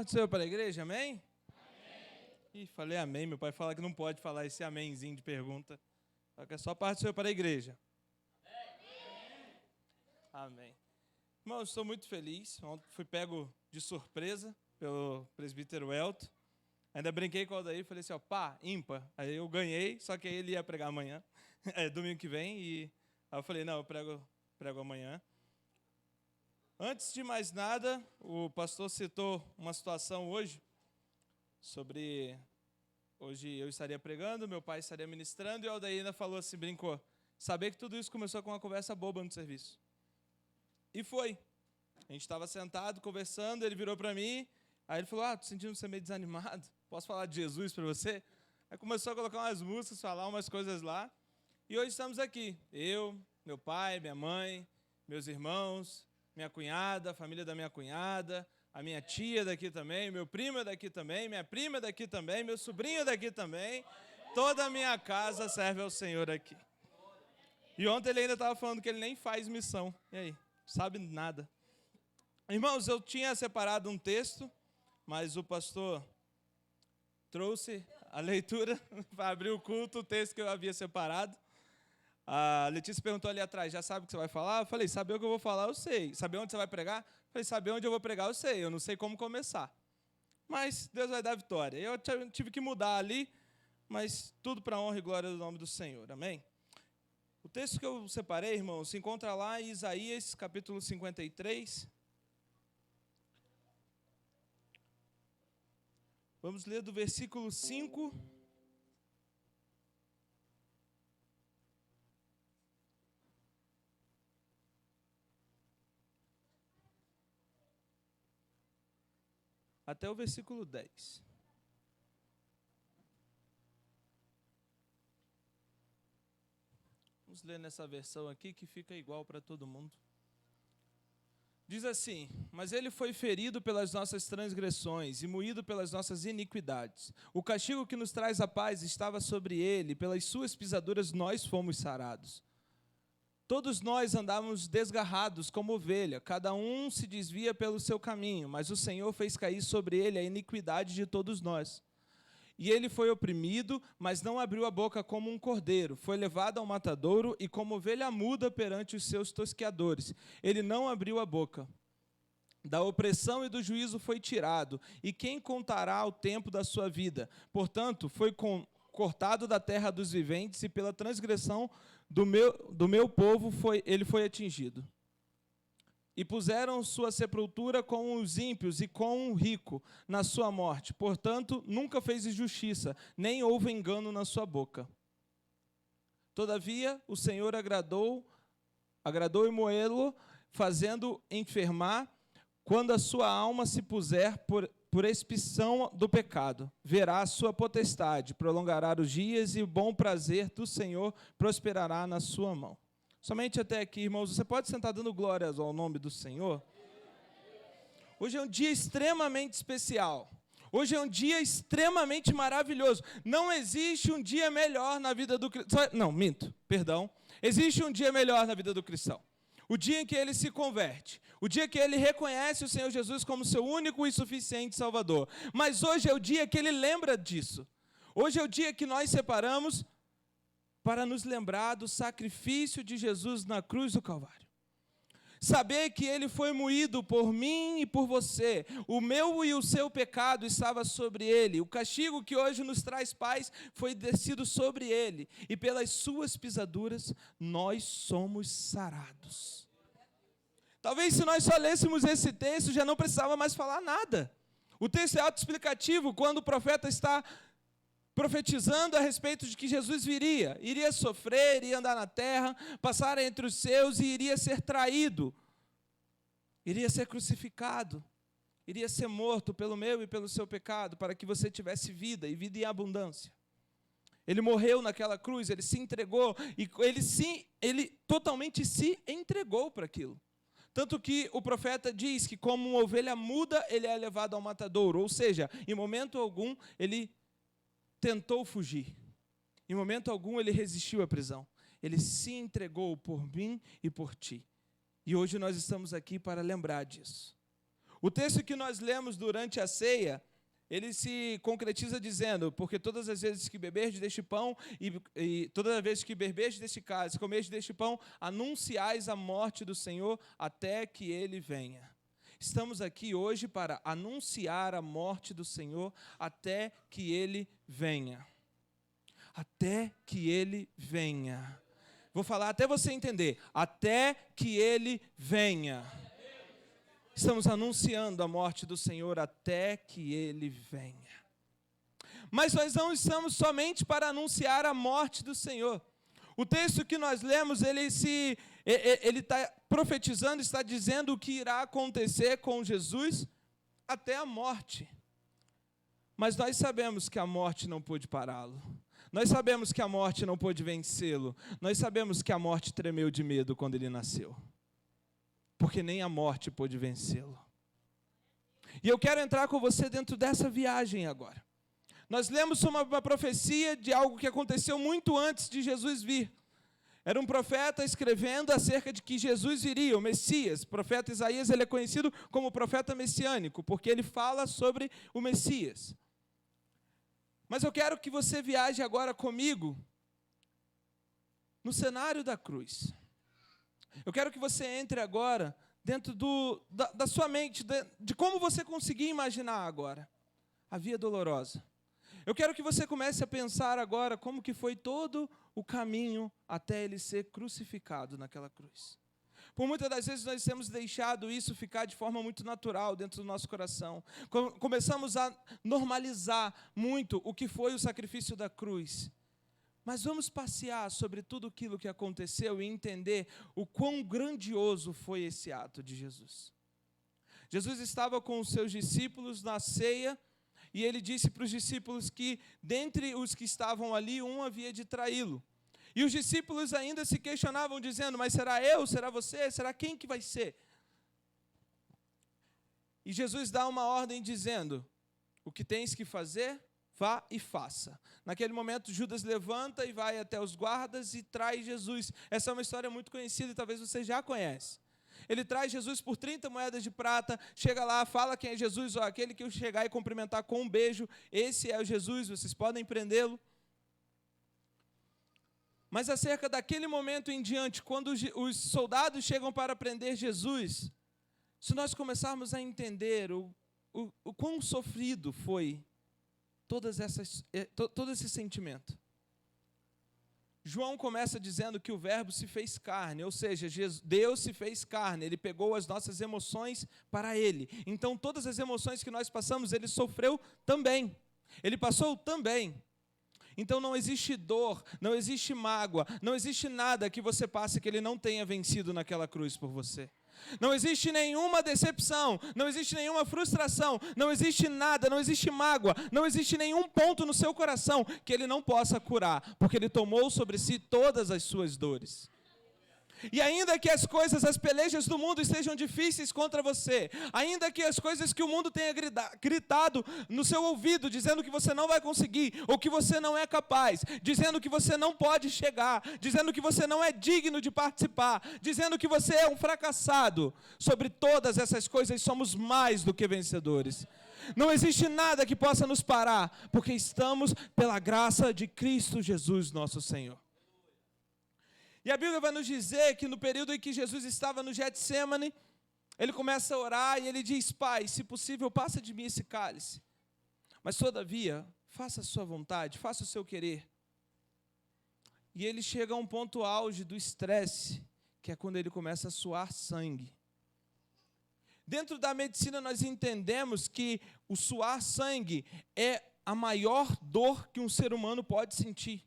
parte do Senhor para a igreja, amém? Amém. Ih, falei amém, meu pai fala que não pode falar esse amémzinho de pergunta. Só que é só parte do Senhor para a igreja. Amém. Amém. Irmãos, estou muito feliz. Ontem fui pego de surpresa pelo presbítero Elton. Ainda brinquei com o Aldair, falei assim, ó, pá, ímpar. Aí eu ganhei, só que aí ele ia pregar amanhã, domingo que vem, e aí eu falei, não, eu prego amanhã. Antes de mais nada, o pastor citou uma situação hoje, hoje eu estaria pregando, meu pai estaria ministrando, e o Aldair ainda falou assim, brincou, saber que tudo isso começou com uma conversa boba no serviço. E foi. A gente estava sentado, conversando, ele virou para mim, aí ele falou, tô sentindo você meio desanimado, posso falar de Jesus para você? Aí começou a colocar umas músicas, falar umas coisas lá, e hoje estamos aqui, eu, meu pai, minha mãe, meus irmãos, minha cunhada, a família da minha cunhada, a minha tia daqui também, meu primo é daqui também, minha prima é daqui também, meu sobrinho é daqui também, toda a minha casa serve ao Senhor aqui. E ontem ele ainda estava falando que ele nem faz missão, e aí, sabe nada. Irmãos, eu tinha separado um texto, mas o pastor trouxe a leitura para abrir o culto, o texto que eu havia separado. A Letícia perguntou ali atrás, já sabe o que você vai falar? Eu falei, saber o que eu vou falar, eu sei. Saber onde você vai pregar? Eu falei, saber onde eu vou pregar, eu sei. Eu não sei como começar. Mas Deus vai dar vitória. Eu tive que mudar ali, mas tudo para a honra e glória do nome do Senhor. Amém? O texto que eu separei, irmão, se encontra lá em Isaías, capítulo 53. Vamos ler do versículo 5... até o versículo 10. Vamos ler nessa versão aqui que fica igual para todo mundo. Diz assim, mas ele foi ferido pelas nossas transgressões e moído pelas nossas iniquidades. O castigo que nos traz a paz estava sobre ele, pelas suas pisaduras nós fomos sarados. Todos nós andávamos desgarrados como ovelha, cada um se desvia pelo seu caminho, mas o Senhor fez cair sobre ele a iniquidade de todos nós. E ele foi oprimido, mas não abriu a boca como um cordeiro, foi levado ao matadouro e como ovelha muda perante os seus tosqueadores. Ele não abriu a boca. Da opressão e do juízo foi tirado, e quem contará o tempo da sua vida? Portanto, foi cortado da terra dos viventes, e pela transgressão do meu povo ele foi atingido. E puseram sua sepultura com os ímpios e com o rico na sua morte. Portanto, nunca fez injustiça, nem houve engano na sua boca. Todavia, o Senhor agradou e moê-lo, fazendo enfermar, quando a sua alma se puser por expiação do pecado, verá a sua potestade, prolongará os dias, e o bom prazer do Senhor prosperará na sua mão. Somente até aqui, irmãos. Você pode sentar dando glórias ao nome do Senhor? Hoje é um dia extremamente especial. Hoje é um dia extremamente maravilhoso. Não existe um dia melhor na vida do cristão. Não, minto, perdão. Existe um dia melhor na vida do cristão. O dia em que ele se converte, o dia que ele reconhece o Senhor Jesus como seu único e suficiente Salvador. Mas hoje é o dia que ele lembra disso. Hoje é o dia que nós separamos para nos lembrar do sacrifício de Jesus na cruz do Calvário. Saber que ele foi moído por mim e por você. O meu e o seu pecado estava sobre ele. O castigo que hoje nos traz paz foi descido sobre ele. E pelas suas pisaduras nós somos sarados. Talvez se nós só lêssemos esse texto já não precisava mais falar nada. O texto é autoexplicativo quando o profeta está profetizando a respeito de que Jesus iria sofrer, iria andar na terra, passar entre os seus e iria ser traído, iria ser crucificado, iria ser morto pelo meu e pelo seu pecado, para que você tivesse vida e vida em abundância. Ele morreu naquela cruz, ele se entregou, e ele totalmente se entregou para aquilo. Tanto que o profeta diz que como uma ovelha muda, ele é levado ao matadouro, ou seja, em momento algum ele tentou fugir. Em momento algum ele resistiu à prisão. Ele se entregou por mim e por ti. E hoje nós estamos aqui para lembrar disso. O texto que nós lemos durante a ceia, ele se concretiza dizendo: porque todas as vezes que beberdes deste pão e todas as vezes que beberdes deste cálice, comerdes deste pão, anunciais a morte do Senhor até que Ele venha. Estamos aqui hoje para anunciar a morte do Senhor até que Ele venha. Até que Ele venha. Vou falar até você entender. Até que Ele venha. Estamos anunciando a morte do Senhor até que Ele venha. Mas nós não estamos somente para anunciar a morte do Senhor. O texto que nós lemos, ele está profetizando, está dizendo o que irá acontecer com Jesus até a morte. Mas nós sabemos que a morte não pôde pará-lo. Nós sabemos que a morte não pôde vencê-lo. Nós sabemos que a morte tremeu de medo quando ele nasceu. Porque nem a morte pôde vencê-lo. E eu quero entrar com você dentro dessa viagem agora. Nós lemos uma profecia de algo que aconteceu muito antes de Jesus vir. Era um profeta escrevendo acerca de que Jesus viria, o Messias. O profeta Isaías, ele é conhecido como profeta messiânico, porque ele fala sobre o Messias. Mas eu quero que você viaje agora comigo no cenário da cruz. Eu quero que você entre agora dentro da sua mente, de como você conseguir imaginar agora a via dolorosa. Eu quero que você comece a pensar agora como que foi todo o caminho até ele ser crucificado naquela cruz. Por muitas das vezes nós temos deixado isso ficar de forma muito natural dentro do nosso coração. Começamos a normalizar muito o que foi o sacrifício da cruz. Mas vamos passear sobre tudo aquilo que aconteceu e entender o quão grandioso foi esse ato de Jesus. Jesus estava com os seus discípulos na ceia, e ele disse para os discípulos que, dentre os que estavam ali, um havia de traí-lo. E os discípulos ainda se questionavam, dizendo: mas será eu? Será você? Será quem que vai ser? E Jesus dá uma ordem dizendo: o que tens que fazer, vá e faça. Naquele momento, Judas levanta e vai até os guardas e traz Jesus. Essa é uma história muito conhecida e talvez você já conhece. Ele traz Jesus por 30 moedas de prata, chega lá, fala quem é Jesus, aquele que eu chegar e cumprimentar com um beijo, esse é o Jesus, vocês podem prendê-lo. Mas acerca daquele momento em diante, quando os soldados chegam para prender Jesus, se nós começarmos a entender o quão sofrido foi todo esse sentimento. João começa dizendo que o verbo se fez carne, ou seja, Deus se fez carne, Ele pegou as nossas emoções para Ele. Então, todas as emoções que nós passamos, Ele sofreu também. Ele passou também. Então, não existe dor, não existe mágoa, não existe nada que você passe que Ele não tenha vencido naquela cruz por você. Não existe nenhuma decepção, não existe nenhuma frustração, não existe nada, não existe mágoa, não existe nenhum ponto no seu coração que Ele não possa curar, porque Ele tomou sobre si todas as suas dores. E ainda que as coisas, as pelejas do mundo estejam difíceis contra você, ainda que as coisas que o mundo tenha gritado no seu ouvido, dizendo que você não vai conseguir, ou que você não é capaz, dizendo que você não pode chegar, dizendo que você não é digno de participar, dizendo que você é um fracassado, sobre todas essas coisas somos mais do que vencedores. Não existe nada que possa nos parar, porque estamos pela graça de Cristo Jesus, nosso Senhor. E a Bíblia vai nos dizer que no período em que Jesus estava no Getsemane, ele começa a orar e ele diz: Pai, se possível, passa de mim esse cálice. Mas, todavia, faça a sua vontade, faça o seu querer. E ele chega a um ponto auge do estresse, que é quando ele começa a suar sangue. Dentro da medicina, nós entendemos que o suar sangue é a maior dor que um ser humano pode sentir.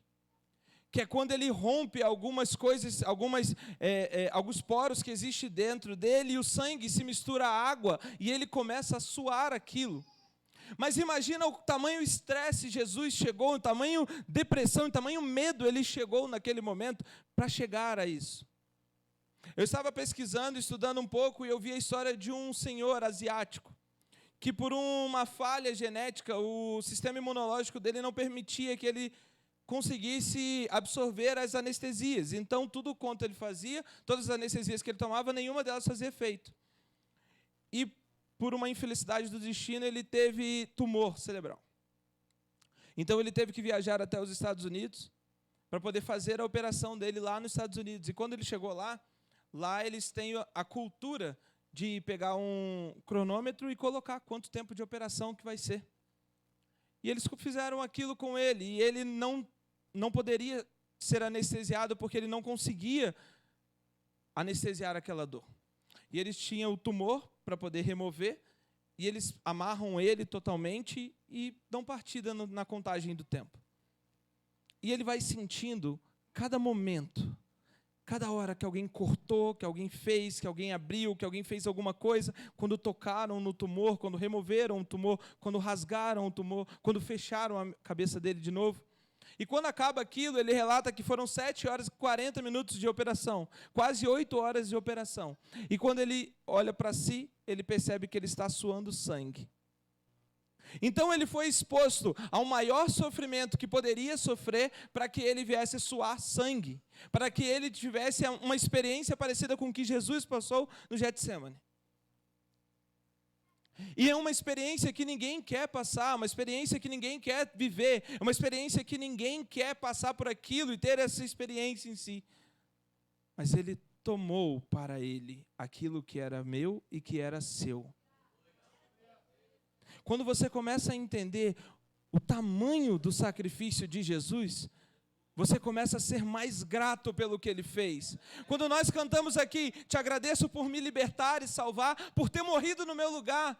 Que é quando ele rompe algumas coisas, alguns poros que existem dentro dele, e o sangue se mistura à água, e ele começa a suar aquilo. Mas imagina o tamanho estresse Jesus chegou, o tamanho depressão, o tamanho medo ele chegou naquele momento para chegar a isso. Eu estava pesquisando, estudando um pouco, e eu vi a história de um senhor asiático, que por uma falha genética, o sistema imunológico dele não permitia que ele conseguisse absorver as anestesias. Então, tudo quanto ele fazia, todas as anestesias que ele tomava, nenhuma delas fazia efeito. E por uma infelicidade do destino, ele teve tumor cerebral. Então ele teve que viajar até os Estados Unidos para poder fazer a operação dele lá nos Estados Unidos. E quando ele chegou lá eles têm a cultura de pegar um cronômetro e colocar quanto tempo de operação que vai ser. E eles fizeram aquilo com ele, e ele não poderia ser anestesiado porque ele não conseguia anestesiar aquela dor. E eles tinham o tumor para poder remover, e eles amarram ele totalmente e dão partida na contagem do tempo. E ele vai sentindo cada momento, cada hora que alguém cortou, que alguém fez, que alguém abriu, que alguém fez alguma coisa, quando tocaram no tumor, quando removeram o tumor, quando rasgaram o tumor, quando fecharam a cabeça dele de novo. E quando acaba aquilo, ele relata que foram 7 horas e 40 minutos de operação, quase 8 horas de operação. E quando ele olha para si, ele percebe que ele está suando sangue. Então ele foi exposto ao maior sofrimento que poderia sofrer para que ele viesse suar sangue, para que ele tivesse uma experiência parecida com o que Jesus passou no Getsemane. E é uma experiência que ninguém quer passar, uma experiência que ninguém quer viver, uma experiência que ninguém quer passar por aquilo e ter essa experiência em si. Mas ele tomou para ele aquilo que era meu e que era seu. Quando você começa a entender o tamanho do sacrifício de Jesus, você começa a ser mais grato pelo que Ele fez. Quando nós cantamos aqui, te agradeço por me libertar e salvar, por ter morrido no meu lugar,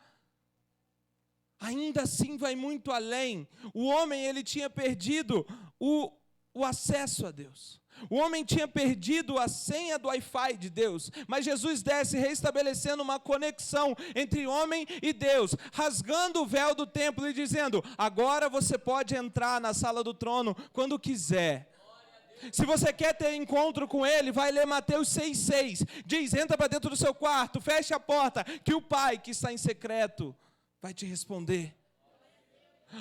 ainda assim vai muito além. O homem, ele tinha perdido o acesso a Deus. O homem tinha perdido a senha do Wi-Fi de Deus, mas Jesus desce restabelecendo uma conexão entre homem e Deus, rasgando o véu do templo e dizendo, agora você pode entrar na sala do trono quando quiser. Se você quer ter encontro com Ele, vai ler Mateus 6,6, diz, entra para dentro do seu quarto, fecha a porta, que o Pai que está em secreto vai te responder.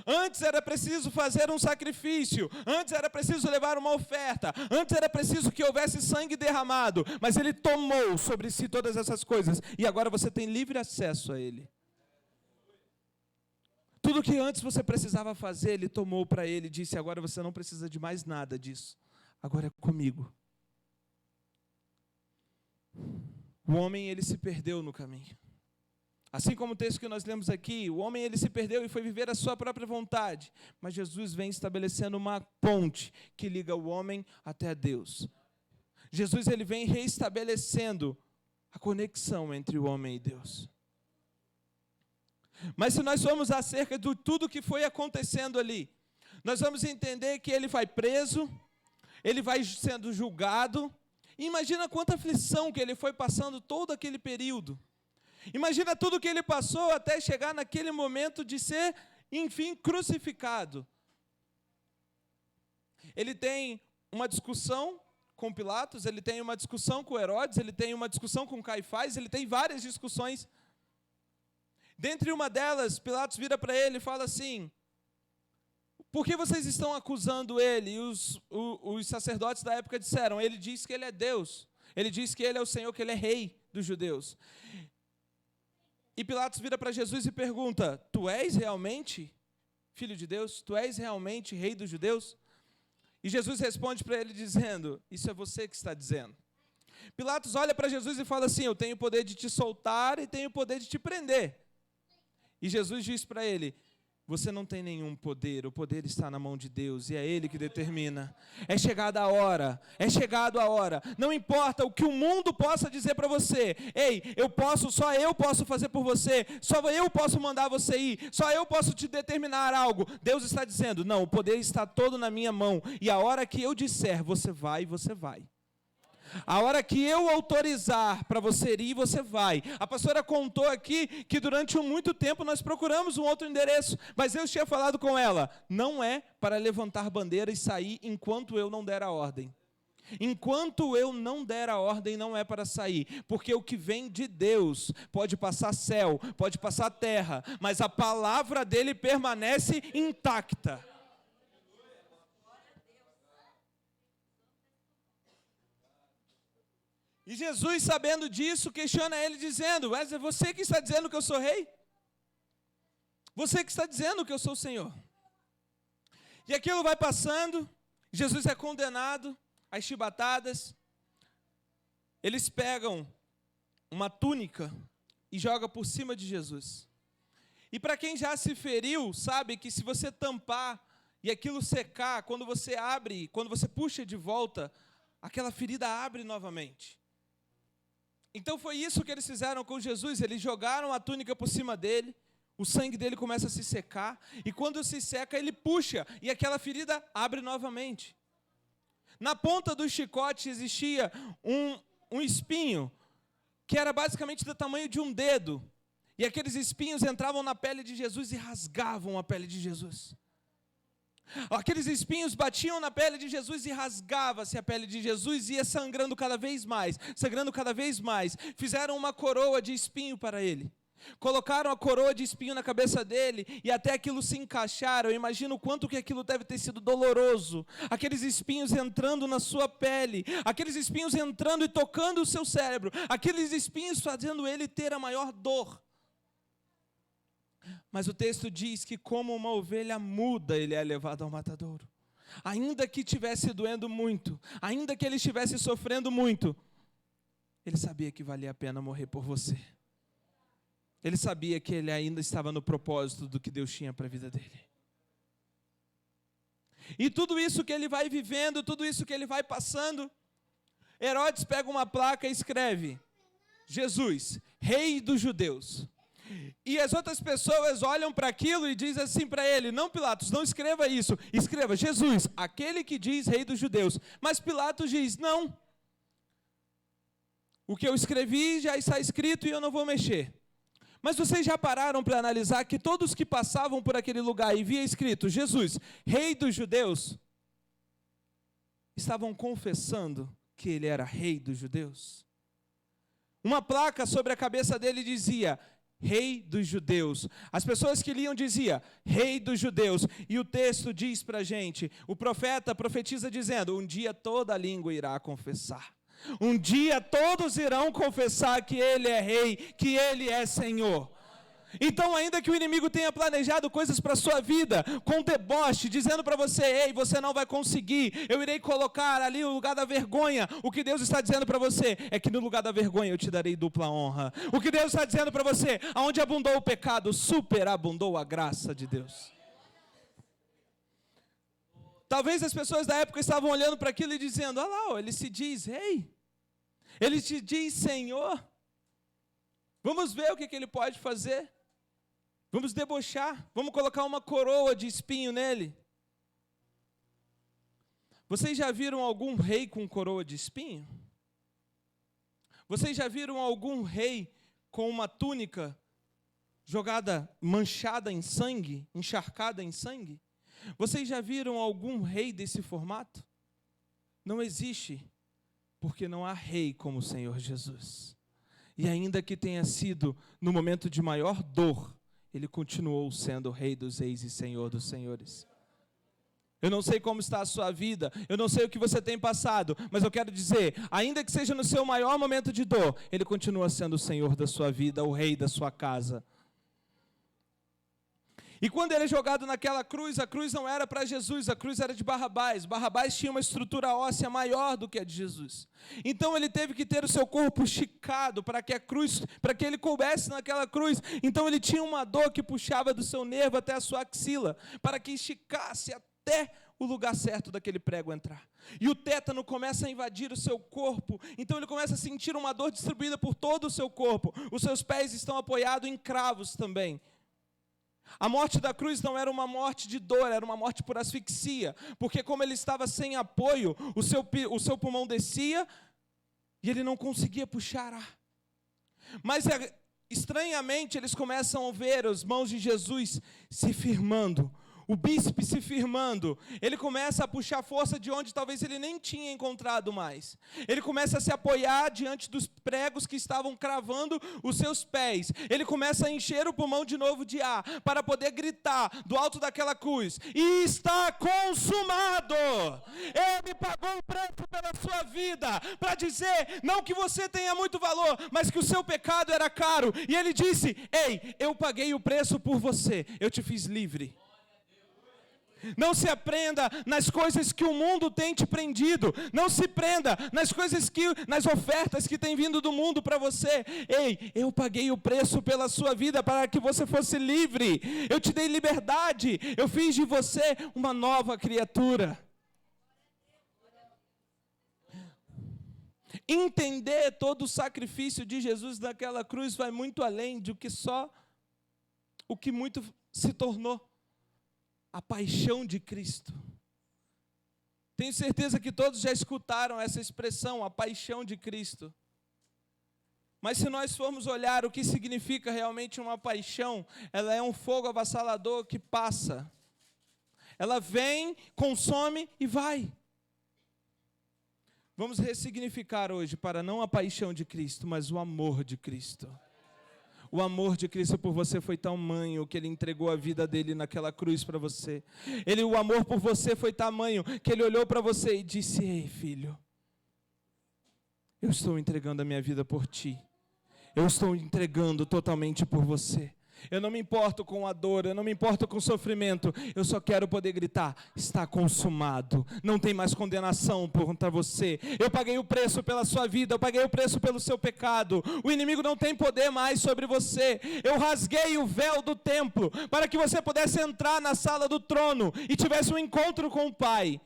Antes era preciso fazer um sacrifício, antes era preciso levar uma oferta, antes era preciso que houvesse sangue derramado, mas Ele tomou sobre si todas essas coisas, e agora você tem livre acesso a Ele. Tudo que antes você precisava fazer, Ele tomou para Ele e disse, agora você não precisa de mais nada disso, agora é comigo. O homem, ele se perdeu no caminho. Assim como o texto que nós lemos aqui, o homem ele se perdeu e foi viver a sua própria vontade. Mas Jesus vem estabelecendo uma ponte que liga o homem até a Deus. Jesus ele vem reestabelecendo a conexão entre o homem e Deus. Mas se nós formos acerca de tudo que foi acontecendo ali, nós vamos entender que ele vai preso, ele vai sendo julgado. E imagina quanta aflição que ele foi passando todo aquele período. Imagina tudo que ele passou até chegar naquele momento de ser, enfim, crucificado. Ele tem uma discussão com Pilatos, ele tem uma discussão com Herodes, ele tem uma discussão com Caifás, ele tem várias discussões. Dentre uma delas, Pilatos vira para ele e fala assim, por que vocês estão acusando ele? E os sacerdotes da época disseram, ele diz que ele é Deus, ele diz que ele é o Senhor, que ele é rei dos judeus. E Pilatos vira para Jesus e pergunta, tu és realmente filho de Deus? Tu és realmente rei dos judeus? E Jesus responde para ele dizendo, isso é você que está dizendo. Pilatos olha para Jesus e fala assim, eu tenho o poder de te soltar e tenho o poder de te prender. E Jesus diz para ele, você não tem nenhum poder, o poder está na mão de Deus, e é Ele que determina. É chegada a hora, é chegado a hora. Não importa o que o mundo possa dizer para você. Ei, só eu posso fazer por você, só eu posso mandar você ir, só eu posso te determinar algo. Deus está dizendo, não, o poder está todo na minha mão, e a hora que eu disser, você vai, você vai. A hora que eu autorizar para você ir, você vai. A pastora contou aqui que durante muito tempo nós procuramos um outro endereço, mas eu tinha falado com ela, não é para levantar bandeira e sair enquanto eu não der a ordem. Enquanto eu não der a ordem, não é para sair, porque o que vem de Deus pode passar céu, pode passar terra, mas a palavra dele permanece intacta. E Jesus, sabendo disso, questiona ele dizendo: mas é você que está dizendo que eu sou rei? Você que está dizendo que eu sou o Senhor. E aquilo vai passando, Jesus é condenado às chibatadas. Eles pegam uma túnica e jogam por cima de Jesus. E para quem já se feriu, sabe que se você tampar e aquilo secar, quando você abre, quando você puxa de volta, aquela ferida abre novamente. Então foi isso que eles fizeram com Jesus. Eles jogaram a túnica por cima dele, o sangue dele começa a se secar, e quando se seca, ele puxa, e aquela ferida abre novamente. Na ponta do chicote existia um espinho, que era basicamente do tamanho de um dedo, e aqueles espinhos entravam na pele de Jesus e rasgavam a pele de Jesus. Aqueles espinhos batiam na pele de Jesus e rasgava-se a pele de Jesus, e ia sangrando cada vez mais, sangrando cada vez mais. Fizeram uma coroa de espinho para ele. Colocaram a coroa de espinho na cabeça dele e até aquilo se encaixaram. Eu imagino o quanto que aquilo deve ter sido doloroso. Aqueles espinhos entrando na sua pele, aqueles espinhos entrando e tocando o seu cérebro, aqueles espinhos fazendo ele ter a maior dor. Mas o texto diz que como uma ovelha muda ele é levado ao matadouro. Ainda que estivesse doendo muito, ainda que ele estivesse sofrendo muito, ele sabia que valia a pena morrer por você. Ele sabia que ele ainda estava no propósito do que Deus tinha para a vida dele. E tudo isso que ele vai vivendo, tudo isso que ele vai passando, Herodes pega uma placa e escreve: Jesus, rei dos judeus. E as outras pessoas olham para aquilo e dizem assim para ele: não, Pilatos, não escreva isso, escreva Jesus, aquele que diz rei dos judeus. Mas Pilatos diz: não, o que eu escrevi já está escrito e eu não vou mexer. Mas vocês já pararam para analisar que todos que passavam por aquele lugar e via escrito Jesus, rei dos judeus, estavam confessando que ele era rei dos judeus? Uma placa sobre a cabeça dele dizia: rei dos judeus. As pessoas que liam dizia: rei dos judeus. E o texto diz para a gente, o profeta profetiza dizendo: um dia toda língua irá confessar. Um dia todos irão confessar que ele é rei, que ele é Senhor. Então, ainda que o inimigo tenha planejado coisas para a sua vida, com deboche, dizendo para você: ei, você não vai conseguir, eu irei colocar ali o lugar da vergonha. O que Deus está dizendo para você é que no lugar da vergonha eu te darei dupla honra. O que Deus está dizendo para você: aonde abundou o pecado, superabundou a graça de Deus. Talvez as pessoas da época estavam olhando para aquilo e dizendo: olha lá, ele se diz rei, ele se diz Senhor, vamos ver o que ele pode fazer, vamos debochar, vamos colocar uma coroa de espinho nele. Vocês já viram algum rei com coroa de espinho? Vocês já viram algum rei com uma túnica jogada, manchada em sangue, encharcada em sangue? Vocês já viram algum rei desse formato? Não existe, porque não há rei como o Senhor Jesus. E ainda que tenha sido no momento de maior dor, ele continuou sendo o rei dos reis e senhor dos senhores. Eu não sei como está a sua vida, eu não sei o que você tem passado, mas eu quero dizer, ainda que seja no seu maior momento de dor, ele continua sendo o Senhor da sua vida, o rei da sua casa. E quando ele é jogado naquela cruz, a cruz não era para Jesus, a cruz era de Barrabás. Barrabás tinha uma estrutura óssea maior do que a de Jesus. Então ele teve que ter o seu corpo esticado para que a cruz, para que ele coubesse naquela cruz. Então ele tinha uma dor que puxava do seu nervo até a sua axila, para que esticasse até o lugar certo daquele prego entrar. E o tétano começa a invadir o seu corpo, então ele começa a sentir uma dor distribuída por todo o seu corpo. Os seus pés estão apoiados em cravos também. A morte da cruz não era uma morte de dor, era uma morte por asfixia, porque como ele estava sem apoio, o seu pulmão descia e ele não conseguia puxar ar. Mas estranhamente eles começam a ver as mãos de Jesus se firmando, o bíceps se firmando, ele começa a puxar força de onde talvez ele nem tinha encontrado mais. Ele começa a se apoiar diante dos pregos que estavam cravando os seus pés. Ele começa a encher o pulmão de novo de ar, para poder gritar do alto daquela cruz: e está consumado! Ele pagou o preço pela sua vida, para dizer, não que você tenha muito valor, mas que o seu pecado era caro. E ele disse: ei, eu paguei o preço por você, eu te fiz livre. Não se aprenda nas coisas que o mundo tem te prendido. Não se prenda nas ofertas que tem vindo do mundo para você. Ei, eu paguei o preço pela sua vida para que você fosse livre. Eu te dei liberdade. Eu fiz de você uma nova criatura. Entender todo o sacrifício de Jesus naquela cruz vai muito além do que só o que muito se tornou a paixão de Cristo. Tenho certeza que todos já escutaram essa expressão, a paixão de Cristo. Mas se nós formos olhar o que significa realmente uma paixão, ela é um fogo avassalador que passa. Ela vem, consome e vai. Vamos ressignificar hoje para não a paixão de Cristo, mas o amor de Cristo. O amor de Cristo por você foi tamanho que Ele entregou a vida dEle naquela cruz para você. O amor por você foi tamanho que Ele olhou para você e disse: ei, filho, eu estou entregando a minha vida por ti. Eu estou entregando totalmente por você. Eu não me importo com a dor, eu não me importo com o sofrimento. Eu só quero poder gritar: está consumado. Não tem mais condenação contra você. Eu paguei o preço pela sua vida, eu paguei o preço pelo seu pecado. O inimigo não tem poder mais sobre você. Eu rasguei o véu do templo para que você pudesse entrar na sala do trono e tivesse um encontro com o Pai.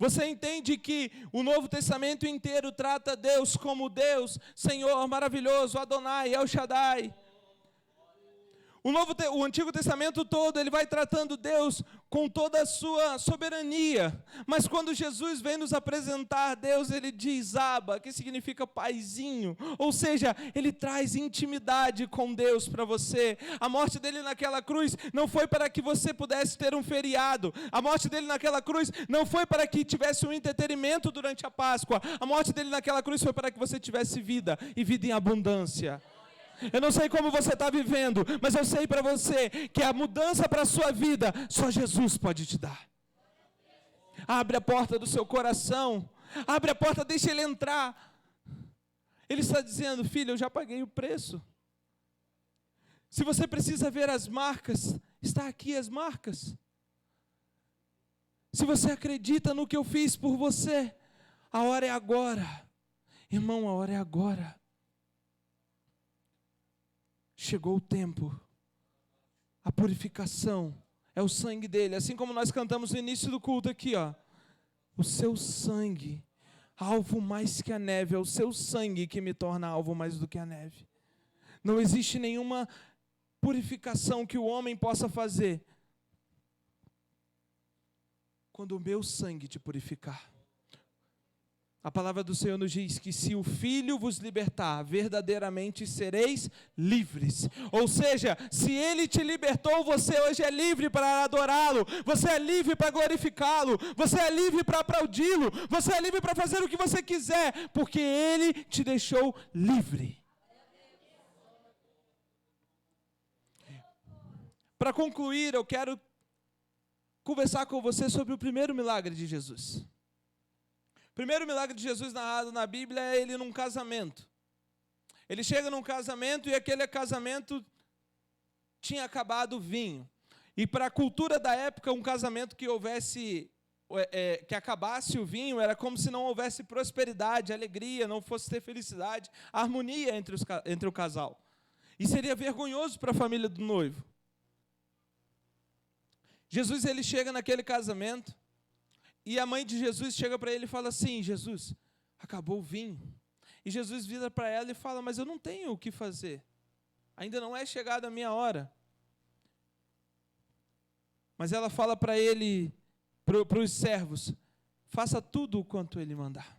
Você entende que o Novo Testamento inteiro trata Deus como Deus, Senhor maravilhoso, Adonai, El Shaddai. O Antigo Testamento todo, ele vai tratando Deus com toda a sua soberania. Mas quando Jesus vem nos apresentar Deus, ele diz Abba, que significa paizinho. Ou seja, ele traz intimidade com Deus para você. A morte dele naquela cruz não foi para que você pudesse ter um feriado. A morte dele naquela cruz não foi para que tivesse um entretenimento durante a Páscoa. A morte dele naquela cruz foi para que você tivesse vida, e vida em abundância. Eu não sei como você está vivendo, mas eu sei para você que a mudança para a sua vida, só Jesus pode te dar. Abre a porta do seu coração, abre a porta, deixa Ele entrar. Ele está dizendo: filho, eu já paguei o preço. Se você precisa ver as marcas, está aqui as marcas. Se você acredita no que eu fiz por você, a hora é agora. Irmão, a hora é agora. Chegou o tempo, a purificação, é o sangue dele, assim como nós cantamos no início do culto aqui, ó. O seu sangue, alvo mais que a neve, é o seu sangue que me torna alvo mais do que a neve. Não existe nenhuma purificação que o homem possa fazer quando o meu sangue te purificar. A palavra do Senhor nos diz que se o Filho vos libertar, verdadeiramente sereis livres. Ou seja, se Ele te libertou, você hoje é livre para adorá-lo, você é livre para glorificá-lo, você é livre para aplaudi-lo, você é livre para fazer o que você quiser, porque Ele te deixou livre. Para concluir, eu quero conversar com você sobre o primeiro milagre de Jesus. O primeiro milagre de Jesus narrado na Bíblia é ele num casamento. Ele chega num casamento e aquele casamento tinha acabado o vinho. E para a cultura da época, um casamento que que acabasse o vinho era como se não houvesse prosperidade, alegria, não fosse ter felicidade, harmonia entre o casal. E seria vergonhoso para a família do noivo. Jesus, ele chega naquele casamento. E a mãe de Jesus chega para ele e fala assim: Jesus, acabou o vinho. E Jesus vira para ela e fala: mas eu não tenho o que fazer. Ainda não é chegada a minha hora. Mas ela fala para ele, para os servos: faça tudo o quanto ele mandar.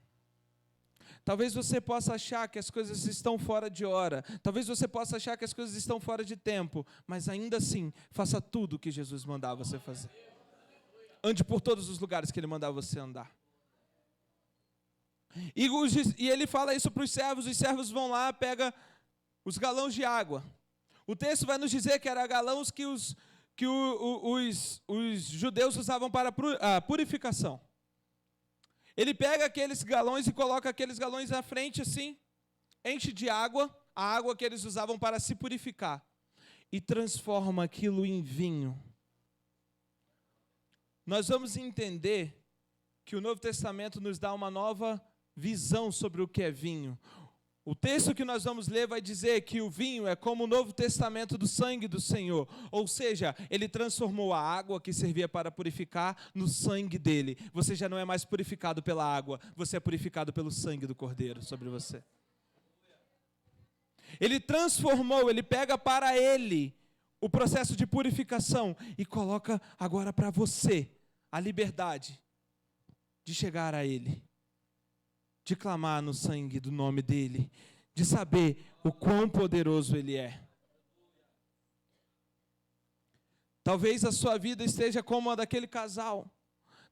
Talvez você possa achar que as coisas estão fora de hora. Talvez você possa achar que as coisas estão fora de tempo. Mas ainda assim, faça tudo o que Jesus mandava você fazer. Ande por todos os lugares que Ele mandava você andar. E Ele fala isso para os servos vão lá, pegam os galões de água. O texto vai nos dizer que eram galões que os judeus usavam para a purificação. Ele pega aqueles galões e coloca aqueles galões na frente assim, enche de água, a água que eles usavam para se purificar, e transforma aquilo em vinho. Nós vamos entender que o Novo Testamento nos dá uma nova visão sobre o que é vinho. O texto que nós vamos ler vai dizer que o vinho é como o Novo Testamento do sangue do Senhor. Ou seja, Ele transformou a água que servia para purificar no sangue dEle. Você já não é mais purificado pela água, você é purificado pelo sangue do Cordeiro sobre você. Ele transformou, Ele pega para Ele o processo de purificação e coloca agora para você a liberdade de chegar a Ele, de clamar no sangue do nome dEle, de saber o quão poderoso Ele é. Talvez a sua vida esteja como a daquele casal.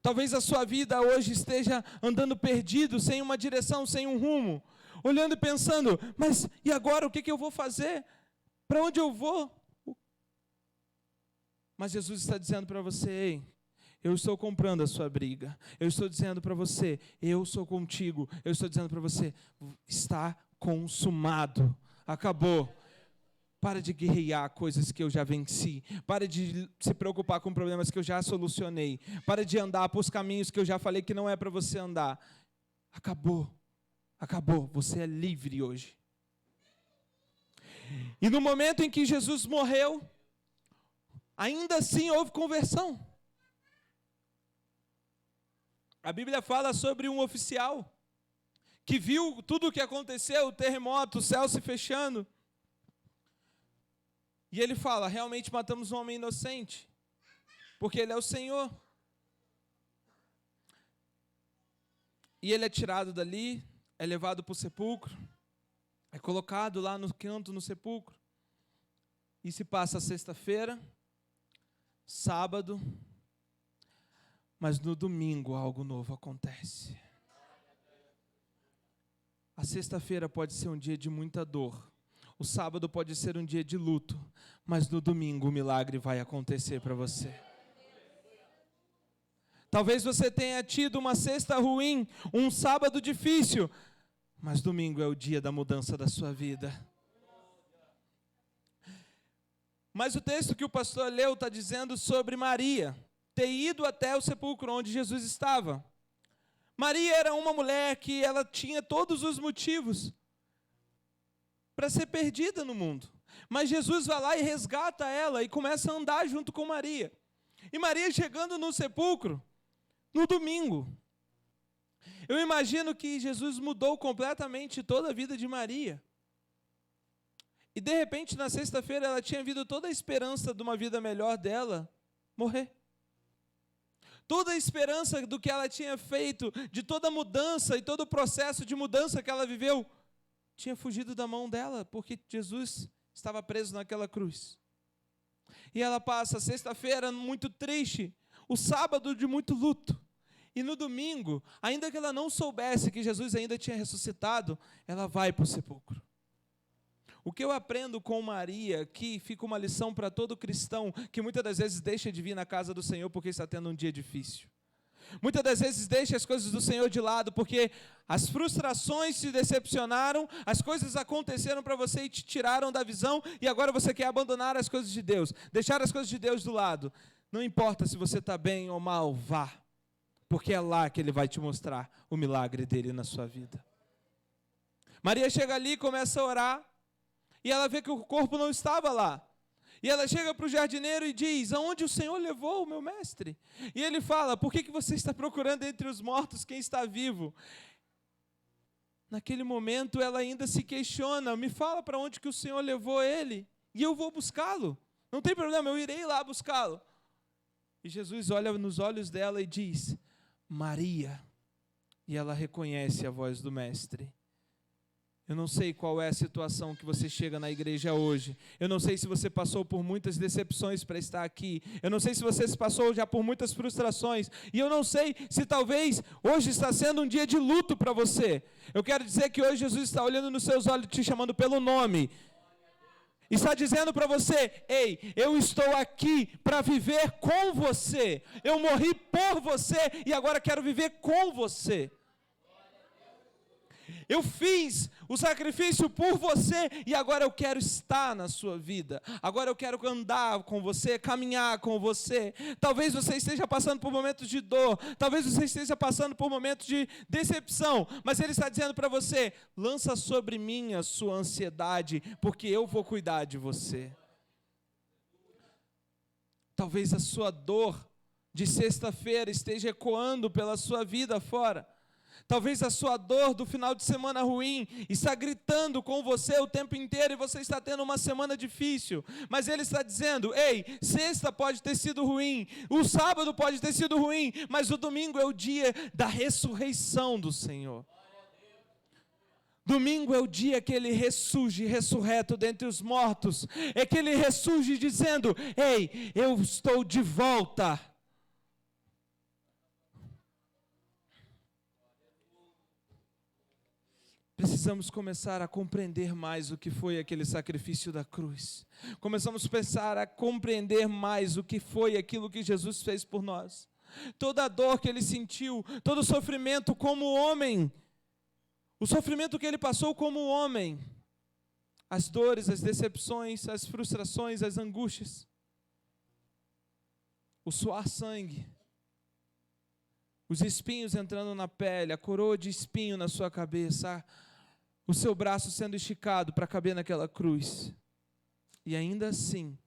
Talvez a sua vida hoje esteja andando perdido, sem uma direção, sem um rumo, olhando e pensando, mas e agora o que eu vou fazer? Para onde eu vou? Mas Jesus está dizendo para você, ei, eu estou comprando a sua briga. Eu estou dizendo para você, eu sou contigo. Eu estou dizendo para você, está consumado. Acabou. Para de guerrear coisas que eu já venci. Para de se preocupar com problemas que eu já solucionei. Para de andar por caminhos que eu já falei que não é para você andar. Acabou. Acabou. Você é livre hoje. E no momento em que Jesus morreu, ainda assim houve conversão. A Bíblia fala sobre um oficial que viu tudo o que aconteceu, o terremoto, o céu se fechando. E ele fala, realmente matamos um homem inocente, porque ele é o Senhor. E ele é tirado dali, é levado para o sepulcro, é colocado lá no canto, no sepulcro. E se passa a sexta-feira, sábado, mas no domingo algo novo acontece. A sexta-feira pode ser um dia de muita dor. O sábado pode ser um dia de luto. Mas no domingo o milagre vai acontecer para você. Talvez você tenha tido uma sexta ruim, um sábado difícil. Mas domingo é o dia da mudança da sua vida. Mas o texto que o pastor leu está dizendo sobre Maria ter ido até o sepulcro onde Jesus estava. Maria era uma mulher que ela tinha todos os motivos para ser perdida no mundo. Mas Jesus vai lá e resgata ela e começa a andar junto com Maria. E Maria chegando no sepulcro, no domingo. Eu imagino que Jesus mudou completamente toda a vida de Maria. E de repente, na sexta-feira, ela tinha visto toda a esperança de uma vida melhor dela morrer. Toda a esperança do que ela tinha feito, de toda a mudança e todo o processo de mudança que ela viveu, tinha fugido da mão dela, porque Jesus estava preso naquela cruz. E ela passa a sexta-feira muito triste, o sábado de muito luto. E no domingo, ainda que ela não soubesse que Jesus ainda tinha ressuscitado, ela vai para o sepulcro. O que eu aprendo com Maria aqui, fica uma lição para todo cristão que muitas das vezes deixa de vir na casa do Senhor porque está tendo um dia difícil. Muitas das vezes deixa as coisas do Senhor de lado porque as frustrações se decepcionaram, as coisas aconteceram para você e te tiraram da visão e agora você quer abandonar as coisas de Deus, deixar as coisas de Deus do lado. Não importa se você está bem ou mal, vá, porque é lá que Ele vai te mostrar o milagre dEle na sua vida. Maria chega ali e começa a orar. E ela vê que o corpo não estava lá. E ela chega para o jardineiro e diz, aonde o Senhor levou o meu mestre? E ele fala, por que você está procurando entre os mortos quem está vivo? Naquele momento ela ainda se questiona, me fala para onde que o Senhor levou ele, e eu vou buscá-lo. Não tem problema, eu irei lá buscá-lo. E Jesus olha nos olhos dela e diz, Maria. E ela reconhece a voz do mestre. Eu não sei qual é a situação que você chega na igreja hoje. Eu não sei se você passou por muitas decepções para estar aqui. Eu não sei se você se passou já por muitas frustrações. E eu não sei se talvez hoje está sendo um dia de luto para você. Eu quero dizer que hoje Jesus está olhando nos seus olhos, te chamando pelo nome. Está dizendo para você: ei, eu estou aqui para viver com você. Eu morri por você e agora quero viver com você. Eu fiz o sacrifício por você e agora eu quero estar na sua vida. Agora eu quero andar com você, caminhar com você. Talvez você esteja passando por momentos de dor, talvez você esteja passando por momentos de decepção, mas Ele está dizendo para você: lança sobre mim a sua ansiedade, porque eu vou cuidar de você. Talvez a sua dor de sexta-feira esteja ecoando pela sua vida fora. Talvez a sua dor do final de semana ruim está gritando com você o tempo inteiro e você está tendo uma semana difícil. Mas Ele está dizendo: ei, sexta pode ter sido ruim, o sábado pode ter sido ruim, mas o domingo é o dia da ressurreição do Senhor. Domingo é o dia que Ele ressurge, ressurreto dentre os mortos. É que Ele ressurge dizendo: ei, eu estou de volta. Precisamos começar a compreender mais o que foi aquele sacrifício da cruz. Começamos a pensar a compreender mais o que foi aquilo que Jesus fez por nós. Toda a dor que Ele sentiu, todo o sofrimento como homem, o sofrimento que Ele passou como homem, as dores, as decepções, as frustrações, as angústias, o suar sangue, os espinhos entrando na pele, a coroa de espinho na sua cabeça, o seu braço sendo esticado para caber naquela cruz. E ainda assim,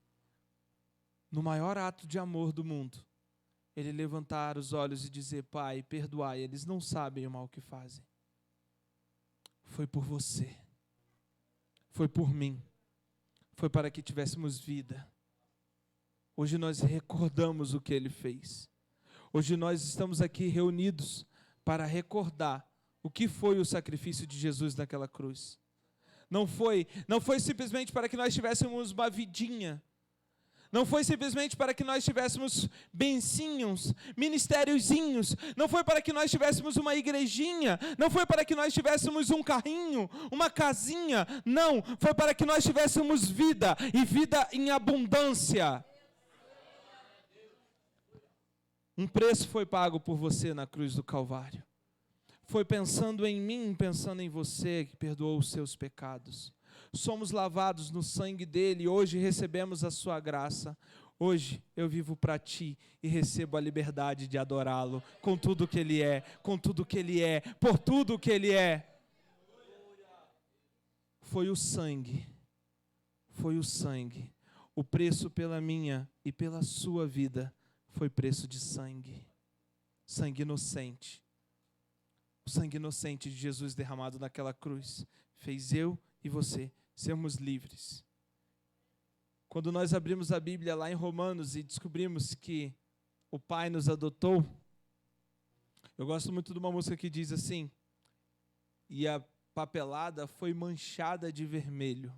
no maior ato de amor do mundo, Ele levantar os olhos e dizer: Pai, perdoai, eles não sabem o mal que fazem. Foi por você, foi por mim, foi para que tivéssemos vida. Hoje nós recordamos o que Ele fez. Hoje nós estamos aqui reunidos para recordar o que foi o sacrifício de Jesus naquela cruz. Não foi simplesmente para que nós tivéssemos uma vidinha. Não foi simplesmente para que nós tivéssemos bencinhos, ministériozinhos. Não foi para que nós tivéssemos uma igrejinha. Não foi para que nós tivéssemos um carrinho, uma casinha. Não, foi para que nós tivéssemos vida e vida em abundância. Um preço foi pago por você na cruz do Calvário. Foi pensando em mim, pensando em você, que perdoou os seus pecados. Somos lavados no sangue dele, hoje recebemos a sua graça. Hoje eu vivo para ti e recebo a liberdade de adorá-lo com tudo que ele é, com tudo que ele é, por tudo que ele é. Foi o sangue, o preço pela minha e pela sua vida foi preço de sangue, sangue inocente. O sangue inocente de Jesus derramado naquela cruz fez eu e você sermos livres. Quando nós abrimos a Bíblia lá em Romanos e descobrimos que o Pai nos adotou, eu gosto muito de uma música que diz assim: e a papelada foi manchada de vermelho.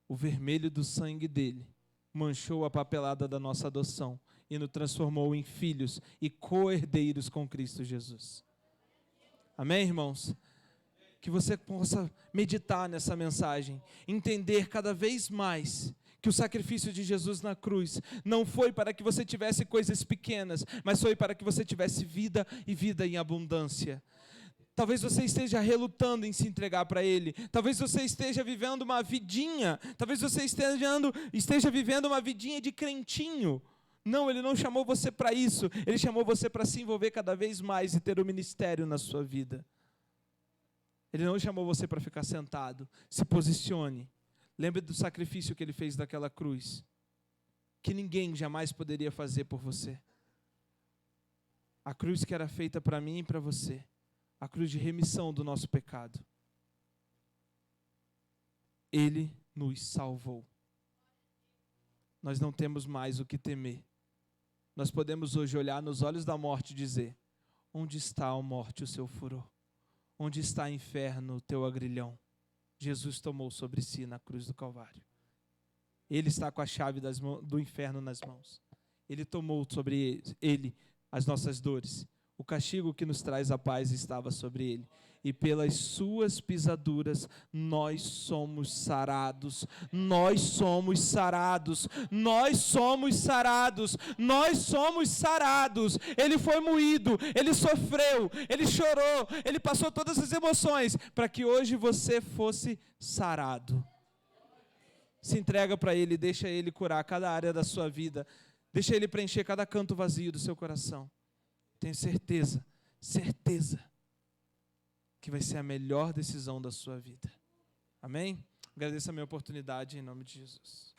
O vermelho do sangue dele manchou a papelada da nossa adoção e nos transformou em filhos e co-herdeiros com Cristo Jesus. Amém, irmãos? Que você possa meditar nessa mensagem, entender cada vez mais que o sacrifício de Jesus na cruz não foi para que você tivesse coisas pequenas, mas foi para que você tivesse vida e vida em abundância. Talvez você esteja relutando em se entregar para Ele. Talvez você esteja vivendo uma vidinha. Talvez você esteja vivendo uma vidinha de crentinho. Não, Ele não chamou você para isso. Ele chamou você para se envolver cada vez mais e ter o ministério na sua vida. Ele não chamou você para ficar sentado. Se posicione. Lembre do sacrifício que Ele fez daquela cruz, que ninguém jamais poderia fazer por você. A cruz que era feita para mim e para você. A cruz de remissão do nosso pecado. Ele nos salvou. Nós não temos mais o que temer. Nós podemos hoje olhar nos olhos da morte e dizer: onde está, ó morte, o seu furor? Onde está, inferno, o teu agrilhão? Jesus tomou sobre si na cruz do Calvário. Ele está com a chave do inferno nas mãos. Ele tomou sobre ele as nossas dores. O castigo que nos traz a paz estava sobre ele. E pelas suas pisaduras nós somos sarados. Nós somos sarados. Nós somos sarados. Nós somos sarados. Ele foi moído, ele sofreu, ele chorou, ele passou todas as emoções para que hoje você fosse sarado. Se entrega para ele, deixa ele curar cada área da sua vida. Deixa ele preencher cada canto vazio do seu coração. Tenho certeza que vai ser a melhor decisão da sua vida. Amém? Agradeço a minha oportunidade em nome de Jesus.